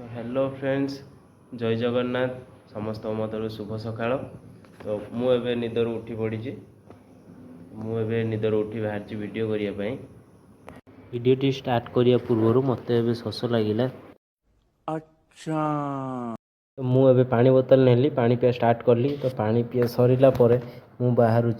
So hello friends जय जगन्नाथ समस्त मतर शुभ सकाळ। तो मुझे निदर उठी पड़ी मुझे निदर उठी बाहर वीडियो करने वीडियो स्टार्ट करने पूर्व मत शोष लगे। अच्छा तो मुझे पानी बोतल नेली पानी पिया स्टार्ट कली। तो पानी पिया सरला मु बाहर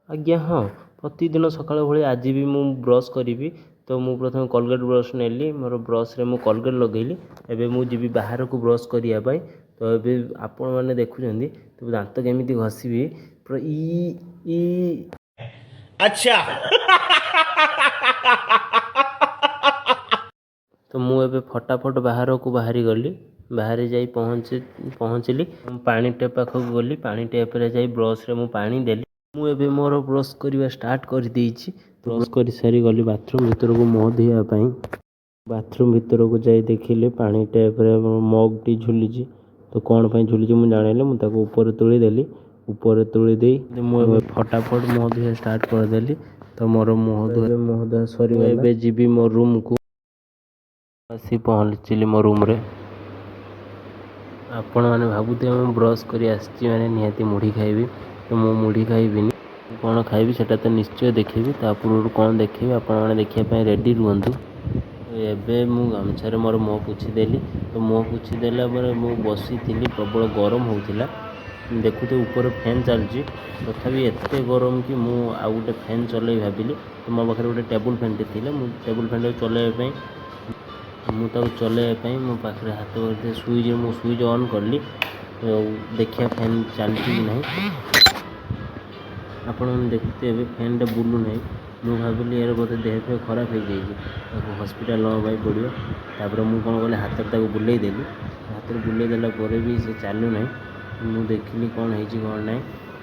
आज्ञा हाँ प्रतिदिन सकाळ भाई आज भी मु ब्रश करी। तो मु प्रथम कोलगेट ब्रश नेली मोर ब्रश रे मु कोलगेट लगेली। एबे मु जीवी बाहर को ब्रश करने। तो ये आपण मैंने देखुं तो दांत केमी घसीबी पूरा ई अच्छा तो मुझे फटाफट बाहर को बाहरी गली। बाहर जाई पहुँचली पानी टेप पाखक गली। पानी टेप रे जाई ब्रश रे मु पानी देली। मुझे मोर ब्रश करवा स्टार्ट कर देइछि। ब्रश कर सारी गली बाथरूम भीतर को मुँह धोवा। बाथरूम भीतर को जाई देखिले पानी टेप रे मग टी झुली। तो कौन पर झुली मुझे जान मुझे ऊपर तोड़देली। ऊपर तोड़ी मुझे फटाफट मुँह धोवा स्टार्ट करदेली। तो मोर मुँह धोवा सरी जीवी मो रूम को आसी पहुँचली मो रूम रे। आपण मैंने भावुथे मुझे ब्रश कर आने निहाती मुढ़ी खाइबी। तो मु मुढ़ी खाइबिनी कौन खाइबी सेटा तो निश्चय देखी। पूर्व कौन देखी आपण मैंने देखापी रेडी रुहतु। एबे मु गामछारे मोर मुँह पोछीदेली। तो मुँह पोछीदेला मु बसी प्रबल गरम होता। देखुते ऊपर फैन चलती तथापि एत गरम कि मु आउ गोटे फैन चल भाविली। तो मो पाखे गोटे टेबुल फैन टे टेबुल फैन चलवाई मुझे चलवाई मो पाखे हाथ कर स्विच ऑन कली। देखिए फैन चलती कि नहीं आपण देखते फैन टा बुलू ना। मुझे भाविली यार बोधे देह फे खराब हो जाए हस्पिटाल नवाई पड़ो। तापर मुझे कौन कली हाथ बुले देली। हाथ बुले देला भी से चालू ना। मुझे देखिली कौन है कौन ना।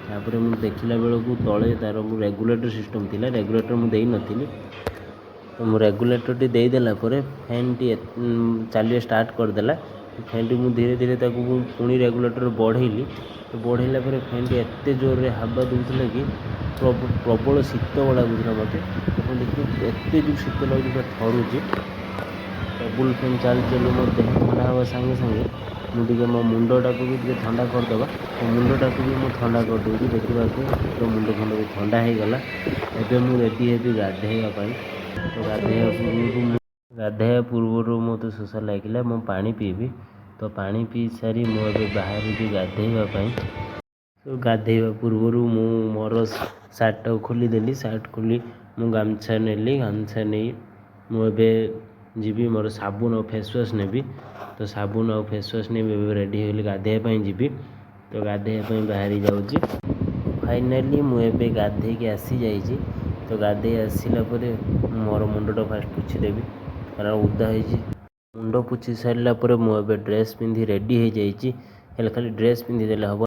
तापर मुझे देखला बेलू तले तार रेगुलेटर सिस्टम थी। रेगुलेटर मुझे नी। तो मु रेगुलेटर टी देदेला फैन टी चलिए स्टार्ट करदेला। फैन टी मुझे धीरे धीरे पुणी रेगुलेटर बढ़ेली। तो बढ़ेला फैन टी एत जोर रे हवा दूसरा कि प्रबल शीत लगुला मत। देखिए एत जो शीत लगे थरुची। टेबुल फैन चलू मो देह ठंडा हाँ सागे सागे मुझे मो मुंडटा को भी ठंडा करदे। तो मुंडटा को भी मुझे ठंडा कर दूँगी देखा तो मुंड फंड भी ठंडा हो गला। एबे मु रेडी हेबी गाधेवा। तो गाधेया पूर्व मत शोष लगे मु पानी पीबी। तो पानी पी सारी मुझे बाहर गाधेवाई। तो गाधेवा पूर्व मु मोर सार्ट खोलीदेली। सार्ट खोली मु गामछा नेली। गामछा नहीं मुझे जीवी मोर साबुन और फेसवाश नेबी। तो साबुन और फेसवाश नहीं रेडी होली गाधेवाई जीवी। तो गाधेवाई बाहरी जाऊँगी। फाइनाली मुझे गाधे के आसी जाइए। तो गाधे आसला मोर मुंडटा फास्ट पोछीदेवी कारण उदा हो। मुंड पोछी सारा मुझे ड्रेस पिंधि रेडी हो जाइए। खाली ड्रेस पिंधिदेले हम।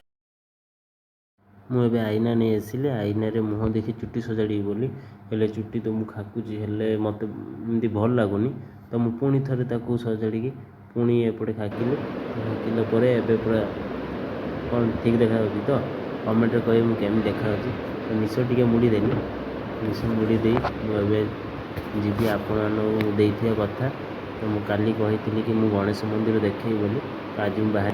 मुझे आईना नहीं आसिले आईना रे मुँह देखी चुट्टी सजाड़ी बोली हेले चुट्टी तो मुझे खाकुची हेले मत एमती भल लगुनि। तो मुझे पुणी थे सजाड़ी पुणी एपटे खाकिली। खाकिला पूरा कौन ठीक देखा तो कमेंट कहे मुझे देखा। तो निश टे मुड़ीदेली। निश मुड़ी मुझे जीवी आपण कथा। तो मुझे काली कही कि मुझे गणेश मंदिर देखे बोली। तो आज मुझे बाहर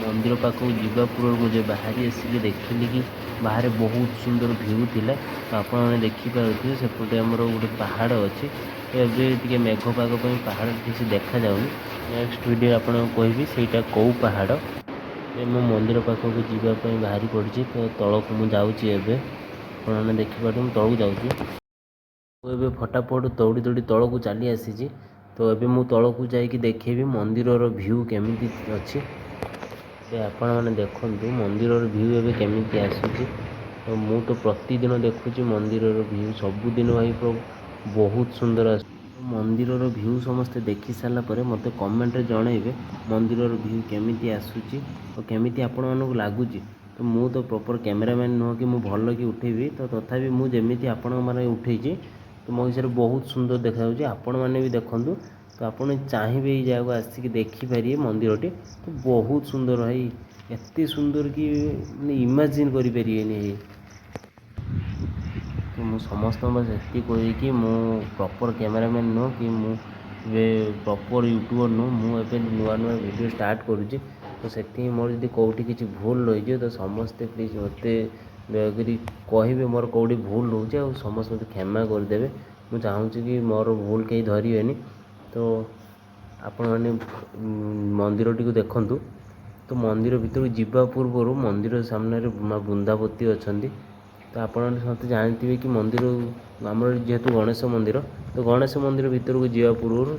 मंदिर पाखक जावा पूर्व मुझे बाहर आसिक देखिली कि बाहर बहुत सुंदर भ्यू थिला। तो आपण मैंने देखिपे सेपटे आमर गोटे पहाड़ अच्छी। तो मेघ पाग पहाड़ ठीक से देखा जाऊनी। नेक्स्ट वीडियो आपको कहबी सेटा कौ पहाड़। मो मंदिर पाखक जावाई बाहरी पड़ी। तो तलक मुझे आपने देखिपारे तलू जाऊँगी। फटाफट दौड़ी दौड़ी तल को चली आसी। तो ये मुझे तल को जाकि देखेबी मंदिर भ्यू केमी अच्छी। आपण मैंने देखु मंदिर भ्यू एवं केमी आसूँ। तो मु तो प्रतिदिन देखुची मंदिर भ्यू सबुदिन भाई बहुत सुंदर आस। मंदिर भ्यू समस्ते देखी सारापर मत कमेंट जनइबे मंदिर भ्यू केमी आसूँ और केमी आपण मानक लगुच। तो मु तो प्रॉपर कैमरामैन नुह कि मुझे भल कि उठेबी। तो तथापि मुझे आपण मैंने उठे तो मो हिसाब से बहुत सुंदर देखा। आपण मैंने भी देखूँ। तो आप चाहिए ये जगह आसिक देखिपारे मंदिरटी। तो बहुत सुंदर भाई एत सुंदर कि इमेजिन करें। तो मुझे समस्त बस ये कह कि प्रॉपर कैमरामैन नुह कि ଏବେ ପ୍ରପର୍ ୟୁଟ୍ୟୁବର୍ ନୁହଁ, ମୁଁ ଏବେ ନୂଆ ନୂଆ ଭିଡ଼ିଓ ଷ୍ଟାର୍ଟ କରୁଛି। ତ ସେଥିପାଇଁ ମୋର ଯଦି କେଉଁଠି କିଛି ଭୁଲ ରହିଯିବ ତ ସମସ୍ତେ ପ୍ଲିଜ୍ ମୋତେ ଦୟାକରି କହିବେ ମୋର କେଉଁଠି ଭୁଲ ରହୁଛି, ଆଉ ସମସ୍ତେ ମୋତେ କ୍ଷମା କରିଦେବେ। ମୁଁ ଚାହୁଁଛି କି ମୋର ଭୁଲ କେହି ଧରିବେନି। ତ ଆପଣମାନେ ମନ୍ଦିରଟିକୁ ଦେଖନ୍ତୁ। ତ ମନ୍ଦିର ଭିତରକୁ ଯିବା ପୂର୍ବରୁ ମନ୍ଦିର ସାମ୍ନାରେ ମା ବୃନ୍ଦାବତୀ ଅଛନ୍ତି। ତ ଆପଣମାନେ ସମସ୍ତେ ଜାଣିଥିବେ କି ମନ୍ଦିର ଆମର ଯେହେତୁ ଗଣେଶ ମନ୍ଦିର, ତ ଗଣେଶ ମନ୍ଦିର ଭିତରକୁ ଯିବା ପୂର୍ବରୁ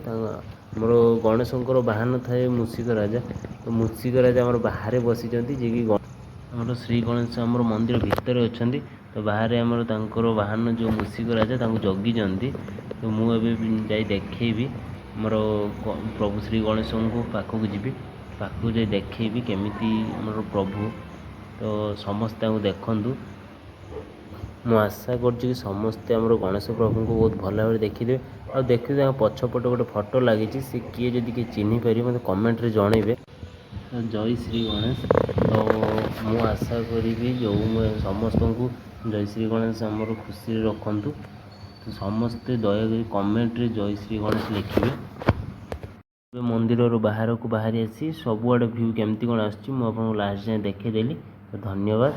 ଆମର ଗଣେଶଙ୍କର ବାହନ ଥାଏ ମୂଷିକ ରାଜା। ତ ମୂଷିକ ରାଜା ଆମର ବାହାରେ ବସିଛନ୍ତି, ଯିଏକି ଆମର ଶ୍ରୀ ଗଣେଶ ଆମର ମନ୍ଦିର ଭିତରେ ଅଛନ୍ତି। ତ ବାହାରେ ଆମର ତାଙ୍କର ବାହନ ଯେଉଁ ମୂଷିକ ରାଜା ତାଙ୍କୁ ଜଗିଛନ୍ତି। ତ ମୁଁ ଏବେ ଯାଇ ଦେଖେଇବି ଆମର ପ୍ରଭୁ ଶ୍ରୀ ଗଣେଶଙ୍କୁ ପାଖକୁ ଯିବି, ପାଖକୁ ଯାଇ ଦେଖେଇବି କେମିତି ଆମର ପ୍ରଭୁ। ତ ସମସ୍ତେ ତାଙ୍କୁ ଦେଖନ୍ତୁ। ମୁଁ ଆଶା କରୁଛି କି ସମସ୍ତେ ଆମର ଗଣେଶ ପ୍ରଭୁଙ୍କୁ ବହୁତ ଭଲ ଭାବରେ ଦେଖିଦେବେ। ଆଉ ଦେଖିବେ ତାଙ୍କ ପଛପଟେ ଗୋଟେ ଫଟୋ ଲାଗିଛି, ସେ କିଏ ଯଦି କିଏ ଚିହ୍ନି ପାରିବେ ମୋତେ କମେଣ୍ଟରେ ଜଣାଇବେ। ଜୟ ଶ୍ରୀ ଗଣେଶ। ତ ମୁଁ ଆଶା କରିବି ସମସ୍ତଙ୍କୁ ଜୟ ଶ୍ରୀ ଗଣେଶ ଆମର ଖୁସିରେ ରଖନ୍ତୁ। ତ ସମସ୍ତେ ଦୟାକରି କମେଣ୍ଟରେ ଜୟ ଶ୍ରୀ ଗଣେଶ ଲେଖିବେ। ଏବେ ମନ୍ଦିରରୁ ବାହାରକୁ ବାହାରି ଆସି ସବୁଆଡ଼େ ଭ୍ୟୁ କେମିତି କ'ଣ ଆସୁଛି ମୁଁ ଆପଣଙ୍କୁ ଲାଷ୍ଟ ଯାଏଁ ଦେଖେଇଦେଲି। ତ ଧନ୍ୟବାଦ।